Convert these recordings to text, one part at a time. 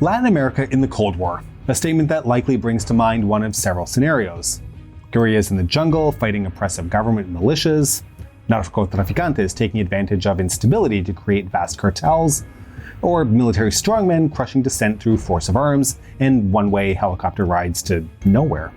Latin America in the Cold War, a statement that likely brings to mind one of several scenarios. Guerrillas in the jungle fighting oppressive government militias, narcotraficantes taking advantage of instability to create vast cartels, or military strongmen crushing dissent through force of arms and one-way helicopter rides to nowhere.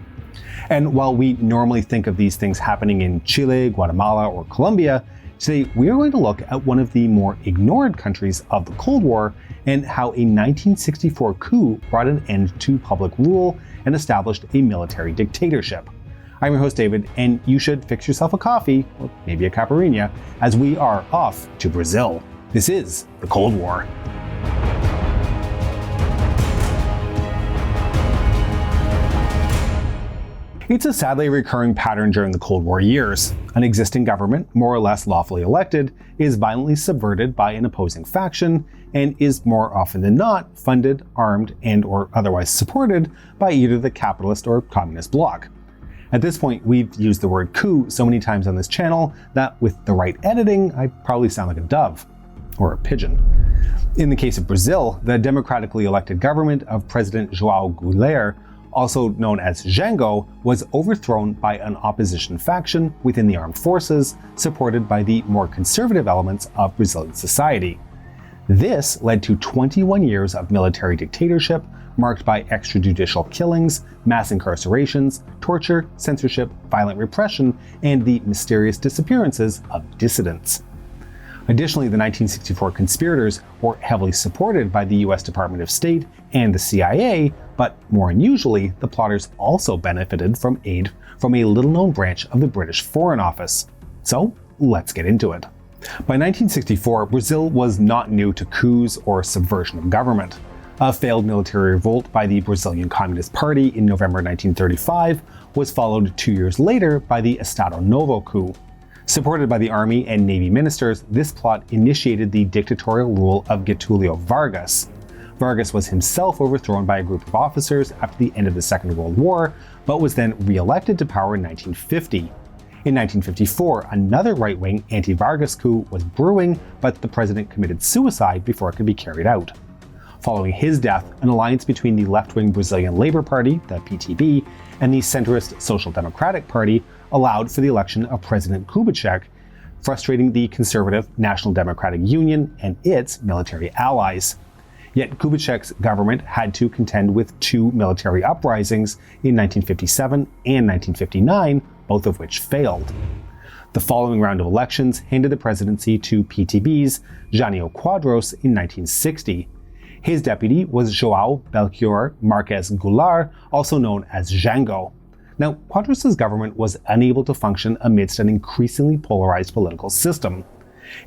And while we normally think of these things happening in Chile, Guatemala, or Colombia, today we are going to look at one of the more ignored countries of the Cold War and how a 1964 coup brought an end to public rule and established a military dictatorship. I'm your host David, and you should fix yourself a coffee, or maybe a caipirinha, as we are off to Brazil. This is the Cold War. It's a sadly recurring pattern during the Cold War years. An existing government, more or less lawfully elected, is violently subverted by an opposing faction and is more often than not funded, armed, and/or otherwise supported by either the capitalist or communist bloc. At this point, we've used the word coup so many times on this channel that with the right editing, I probably sound like a dove or a pigeon. In the case of Brazil, the democratically elected government of President Jango Goulart, also known as Jango, was overthrown by an opposition faction within the armed forces, supported by the more conservative elements of Brazilian society. This led to 21 years of military dictatorship, marked by extrajudicial killings, mass incarcerations, torture, censorship, violent repression, and the mysterious disappearances of dissidents. Additionally, the 1964 conspirators were heavily supported by the US Department of State and the CIA, but more unusually, the plotters also benefited from aid from a little-known branch of the British Foreign Office. So, let's get into it. By 1964, Brazil was not new to coups or subversion of government. A failed military revolt by the Brazilian Communist Party in November 1935 was followed 2 years later by the Estado Novo coup. Supported by the army and navy ministers, this plot initiated the dictatorial rule of Getulio Vargas. Vargas was himself overthrown by a group of officers after the end of the Second World War, but was then re-elected to power in 1950. In 1954, another right-wing anti-Vargas coup was brewing, but the president committed suicide before it could be carried out. Following his death, an alliance between the left-wing Brazilian Labour Party, the PTB, and the centrist Social Democratic Party allowed for the election of President Kubitschek, frustrating the conservative National Democratic Union and its military allies. Yet Kubitschek's government had to contend with two military uprisings in 1957 and 1959, both of which failed. The following round of elections handed the presidency to PTB's Jânio Quadros in 1960. His deputy was João Belchior Marques Goulart, also known as Jango. Now, Quadros' government was unable to function amidst an increasingly polarized political system.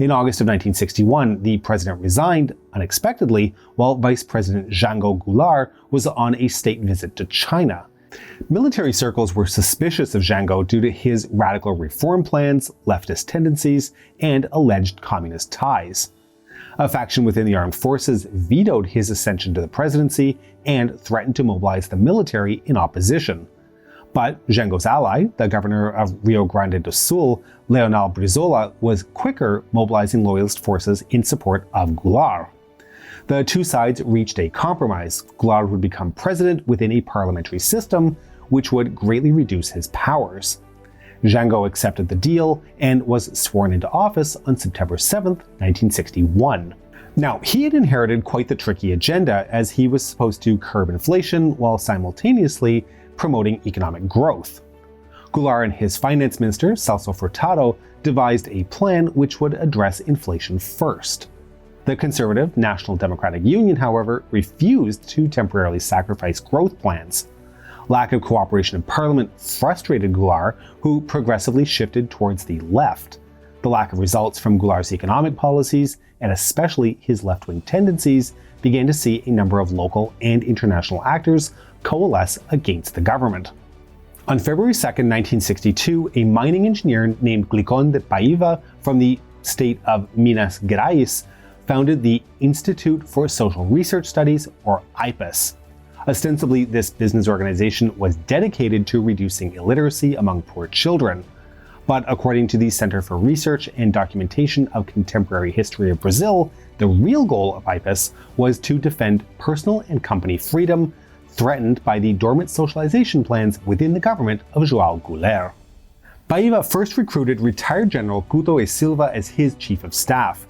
In August of 1961, the president resigned unexpectedly while Vice President Jango Goulart was on a state visit to China. Military circles were suspicious of Jango due to his radical reform plans, leftist tendencies, and alleged communist ties. A faction within the armed forces vetoed his ascension to the presidency and threatened to mobilize the military in opposition. But Jango's ally, the governor of Rio Grande do Sul, Leonel Brizola, was quicker, mobilizing loyalist forces in support of Goulart. The two sides reached a compromise. Goulart would become president within a parliamentary system, which would greatly reduce his powers. Jango accepted the deal and was sworn into office on September 7, 1961. Now, he had inherited quite the tricky agenda, as he was supposed to curb inflation while simultaneously promoting economic growth. Goulart and his finance minister, Celso Furtado, devised a plan which would address inflation first. The conservative National Democratic Union, however, refused to temporarily sacrifice growth plans. Lack of cooperation in parliament frustrated Goulart, who progressively shifted towards the left. The lack of results from Goulart's economic policies, and especially his left-wing tendencies, began to see a number of local and international actors coalesce against the government. On February 2, 1962, a mining engineer named Glicon de Paiva from the state of Minas Gerais founded the Institute for Social Research Studies, or IPAS. Ostensibly, this business organization was dedicated to reducing illiteracy among poor children. But according to the Center for Research and Documentation of Contemporary History of Brazil, The real goal of IPES was to defend personal and company freedom threatened by the dormant socialization plans within the government of Jango Goulart. Paiva first recruited retired General Couto e Silva as his chief of staff.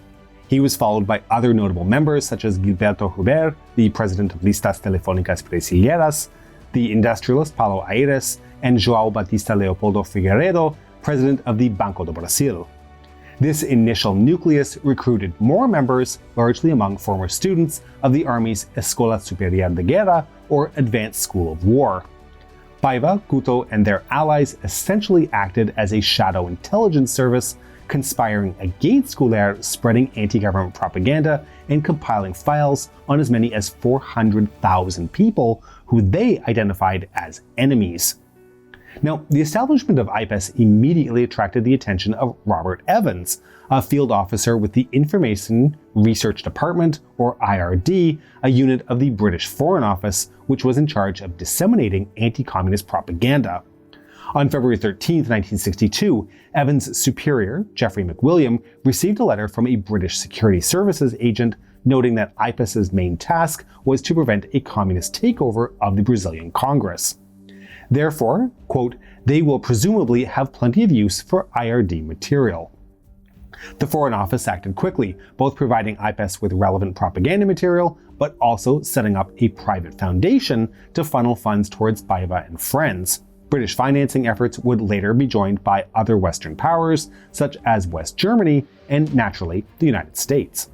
He was followed by other notable members such as Gilberto Huber, the president of Listas Telefónicas Brasileiras, the industrialist Paulo Aires, and João Batista Leopoldo Figueiredo, president of the Banco do Brasil. This initial nucleus recruited more members, largely among former students of the Army's Escola Superior de Guerra, or Advanced School of War. Paiva, Couto, and their allies essentially acted as a shadow intelligence service, conspiring against Goulart, spreading anti-government propaganda, and compiling files on as many as 400,000 people who they identified as enemies. Now, the establishment of IPES immediately attracted the attention of Robert Evans, a field officer with the Information Research Department, or IRD, a unit of the British Foreign Office, which was in charge of disseminating anti-communist propaganda. On February 13, 1962, Evans' superior, Geoffrey McWilliam, received a letter from a British Security Services agent noting that IPES's main task was to prevent a communist takeover of the Brazilian Congress. Therefore, quote, they will presumably have plenty of use for IRD material. The Foreign Office acted quickly, both providing IPES with relevant propaganda material, but also setting up a private foundation to funnel funds towards Paiva and friends. British financing efforts would later be joined by other Western powers, such as West Germany and, naturally, the United States.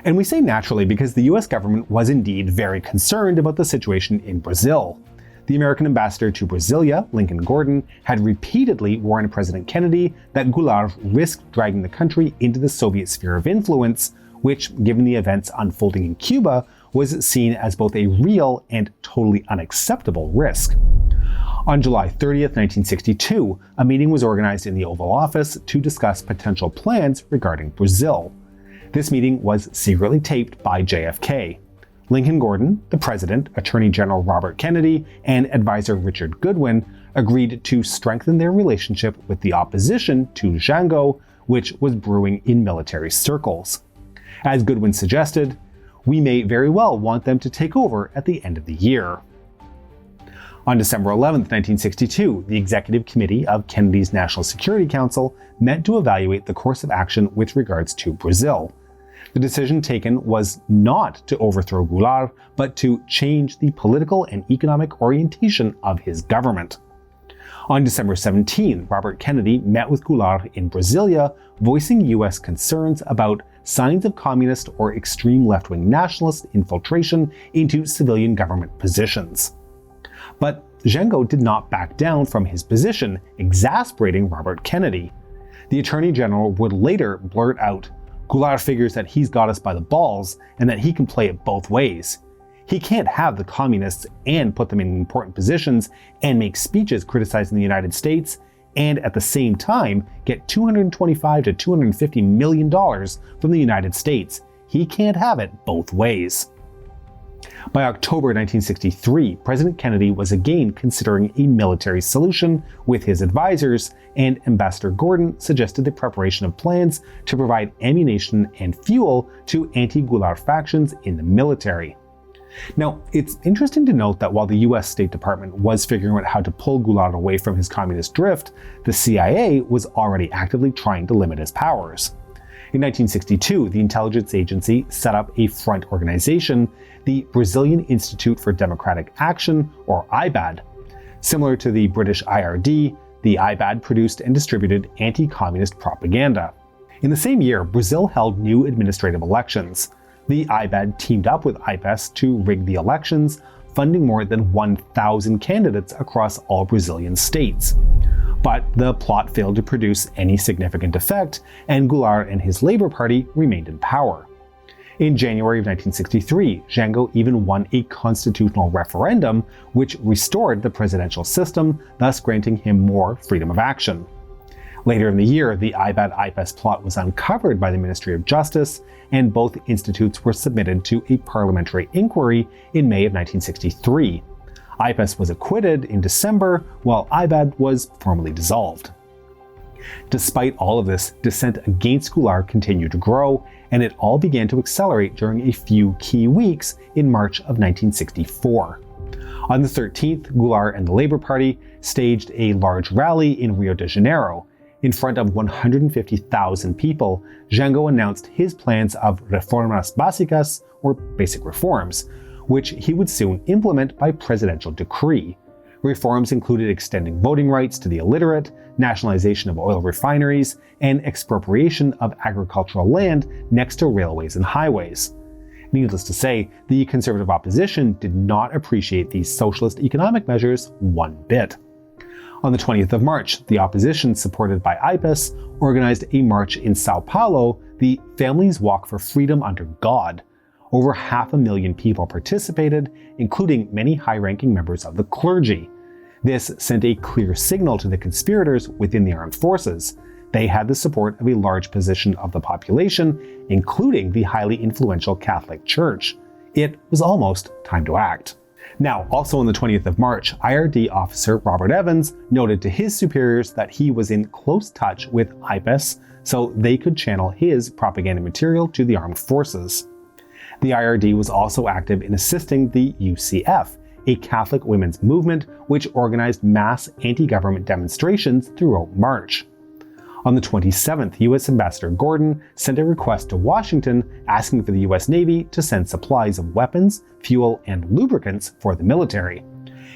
And we say naturally because the US government was indeed very concerned about the situation in Brazil. The American ambassador to Brasilia, Lincoln Gordon, had repeatedly warned President Kennedy that Goulart risked dragging the country into the Soviet sphere of influence, which, given the events unfolding in Cuba, was seen as both a real and totally unacceptable risk. On July 30th, 1962, a meeting was organized in the Oval Office to discuss potential plans regarding Brazil. This meeting was secretly taped by JFK. Lincoln Gordon, the President, Attorney General Robert Kennedy, and advisor Richard Goodwin agreed to strengthen their relationship with the opposition to Jango, which was brewing in military circles. As Goodwin suggested, we may very well want them to take over at the end of the year. On December 11, 1962, the Executive Committee of Kennedy's National Security Council met to evaluate the course of action with regards to Brazil. The decision taken was not to overthrow Goulart, but to change the political and economic orientation of his government. On December 17, Robert Kennedy met with Goulart in Brasilia, voicing US concerns about signs of communist or extreme left-wing nationalist infiltration into civilian government positions. But Jango did not back down from his position, exasperating Robert Kennedy. The Attorney General would later blurt out, "Goulart figures that he's got us by the balls and that he can play it both ways. He can't have the communists and put them in important positions and make speeches criticizing the United States and at the same time get $225 to $250 million from the United States. He can't have it both ways." By October 1963, President Kennedy was again considering a military solution with his advisors, and Ambassador Gordon suggested the preparation of plans to provide ammunition and fuel to anti-Goulart factions in the military. Now, it's interesting to note that while the US State Department was figuring out how to pull Goulart away from his communist drift, the CIA was already actively trying to limit his powers. In 1962, the intelligence agency set up a front organization, the Brazilian Institute for Democratic Action, or IBAD. Similar to the British IRD, the IBAD produced and distributed anti-communist propaganda. In the same year, Brazil held new administrative elections. The IBAD teamed up with IPES to rig the elections, funding more than 1,000 candidates across all Brazilian states. But the plot failed to produce any significant effect, and Goulart and his Labour Party remained in power. In January of 1963, Jango even won a constitutional referendum, which restored the presidential system, thus granting him more freedom of action. Later in the year, the IBAD-IPES plot was uncovered by the Ministry of Justice, and both institutes were submitted to a parliamentary inquiry in May of 1963. IPES was acquitted in December, while IBAD was formally dissolved. Despite all of this, dissent against Goulart continued to grow, and it all began to accelerate during a few key weeks in March of 1964. On the 13th, Goulart and the Labour Party staged a large rally in Rio de Janeiro. In front of 150,000 people, Jango announced his plans of reformas básicas, or basic reforms, which he would soon implement by presidential decree. Reforms included extending voting rights to the illiterate, nationalization of oil refineries, and expropriation of agricultural land next to railways and highways. Needless to say, the conservative opposition did not appreciate these socialist economic measures one bit. On the 20th of March, the opposition, supported by IPES, organized a march in Sao Paulo, the Families Walk for Freedom Under God. Over 500,000 people participated, including many high-ranking members of the clergy. This sent a clear signal to the conspirators within the armed forces. They had the support of a large portion of the population, including the highly influential Catholic Church. It was almost time to act. Now, also on the 20th of March, IRD officer Robert Evans noted to his superiors that he was in close touch with IPES, so they could channel his propaganda material to the armed forces. The IRD was also active in assisting the UCF, a Catholic women's movement which organized mass anti-government demonstrations throughout March. On the 27th, U.S. Ambassador Gordon sent a request to Washington asking for the U.S. Navy to send supplies of weapons, fuel, and lubricants for the military.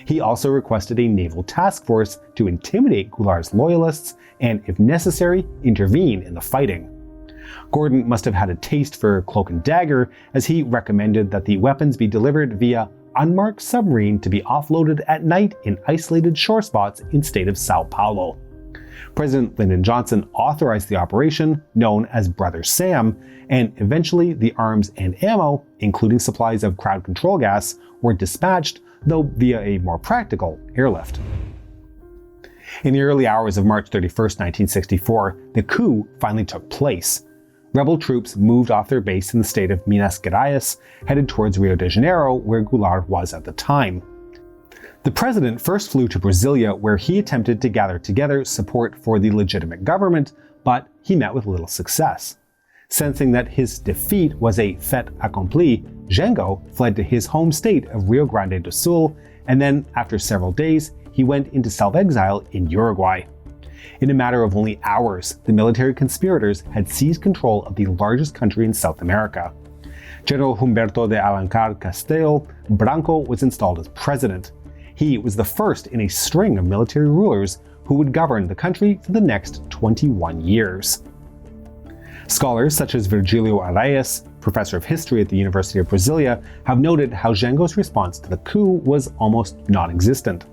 He also requested a naval task force to intimidate Goulart's loyalists and, if necessary, intervene in the fighting. Gordon must have had a taste for cloak and dagger, as he recommended that the weapons be delivered via unmarked submarine to be offloaded at night in isolated shore spots in state of Sao Paulo. President Lyndon Johnson authorized the operation, known as Brother Sam, and eventually the arms and ammo, including supplies of crowd control gas, were dispatched, though via a more practical airlift. In the early hours of March 31, 1964, the coup finally took place. Rebel troops moved off their base in the state of Minas Gerais, headed towards Rio de Janeiro, where Goulart was at the time. The president first flew to Brasilia, where he attempted to gather together support for the legitimate government, but he met with little success. Sensing that his defeat was a fait accompli, Jango fled to his home state of Rio Grande do Sul, and then, after several days, he went into self-exile in Uruguay. In a matter of only hours, the military conspirators had seized control of the largest country in South America. General Humberto de Alencar Castillo Branco was installed as president. He was the first in a string of military rulers who would govern the country for the next 21 years. Scholars such as Virgilio Arraias, professor of history at the University of Brasilia, have noted how Jango's response to the coup was almost non-existent.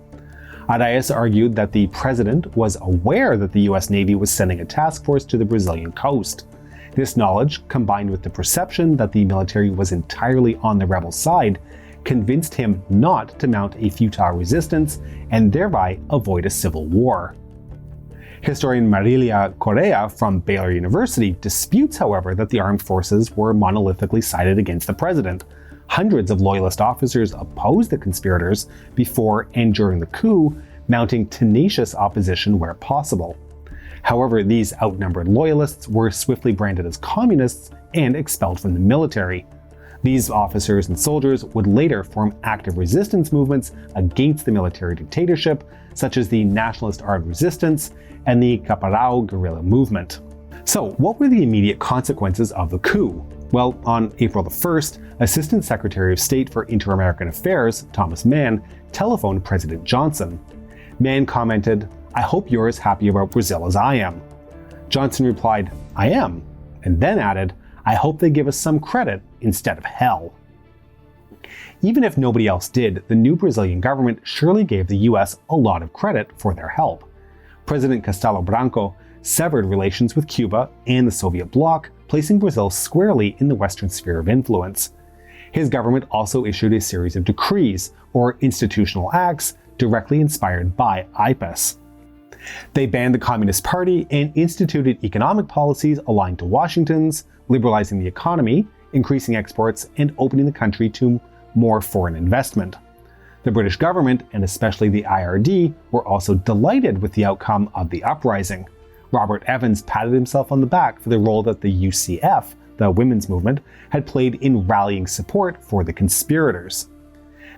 Arraias argued that the president was aware that the US Navy was sending a task force to the Brazilian coast. This knowledge, combined with the perception that the military was entirely on the rebel side, convinced him not to mount a futile resistance and thereby avoid a civil war. Historian Marilia Correa from Baylor University disputes, however, that the armed forces were monolithically sided against the president. Hundreds of loyalist officers opposed the conspirators before and during the coup, mounting tenacious opposition where possible. However, these outnumbered loyalists were swiftly branded as communists and expelled from the military. These officers and soldiers would later form active resistance movements against the military dictatorship, such as the Nationalist Armed Resistance and the Caparao guerrilla movement. So, what were the immediate consequences of the coup? Well, on April 1st, Assistant Secretary of State for Inter-American Affairs, Thomas Mann, telephoned President Johnson. Mann commented, "I hope you're as happy about Brazil as I am." Johnson replied, "I am," and then added, "I hope they give us some credit instead of hell." Even if nobody else did, the new Brazilian government surely gave the US a lot of credit for their help. President Castelo Branco severed relations with Cuba and the Soviet bloc, placing Brazil squarely in the Western sphere of influence. His government also issued a series of decrees, or institutional acts, directly inspired by IPES. They banned the Communist Party and instituted economic policies aligned to Washington's, liberalizing the economy, increasing exports, and opening the country to more foreign investment. The British government, and especially the IRD, were also delighted with the outcome of the uprising. Robert Evans patted himself on the back for the role that the UCF the women's movement, had played in rallying support for the conspirators.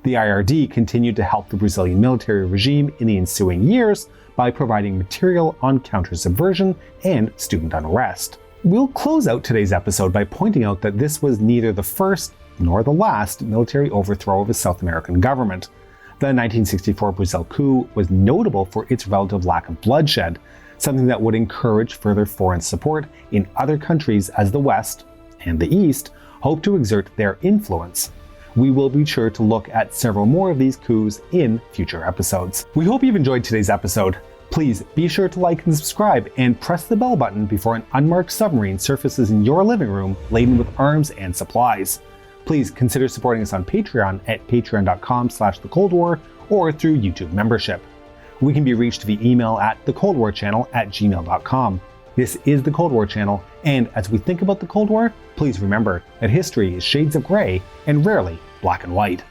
The IRD continued to help the Brazilian military regime in the ensuing years by providing material on counter-subversion and student unrest. We'll close out today's episode by pointing out that this was neither the first nor the last military overthrow of a South American government. The 1964 Brazil coup was notable for its relative lack of bloodshed, something that would encourage further foreign support in other countries as the West and the East hope to exert their influence. We will be sure to look at several more of these coups in future episodes. We hope you've enjoyed today's episode. Please be sure to like and subscribe and press the bell button before an unmarked submarine surfaces in your living room laden with arms and supplies. Please consider supporting us on Patreon at patreon.com/thecoldwar or through YouTube membership. We can be reached via email at thecoldwarchannel@gmail.com. This is The Cold War Channel, and as we think about the Cold War, please remember that history is shades of gray and rarely black and white.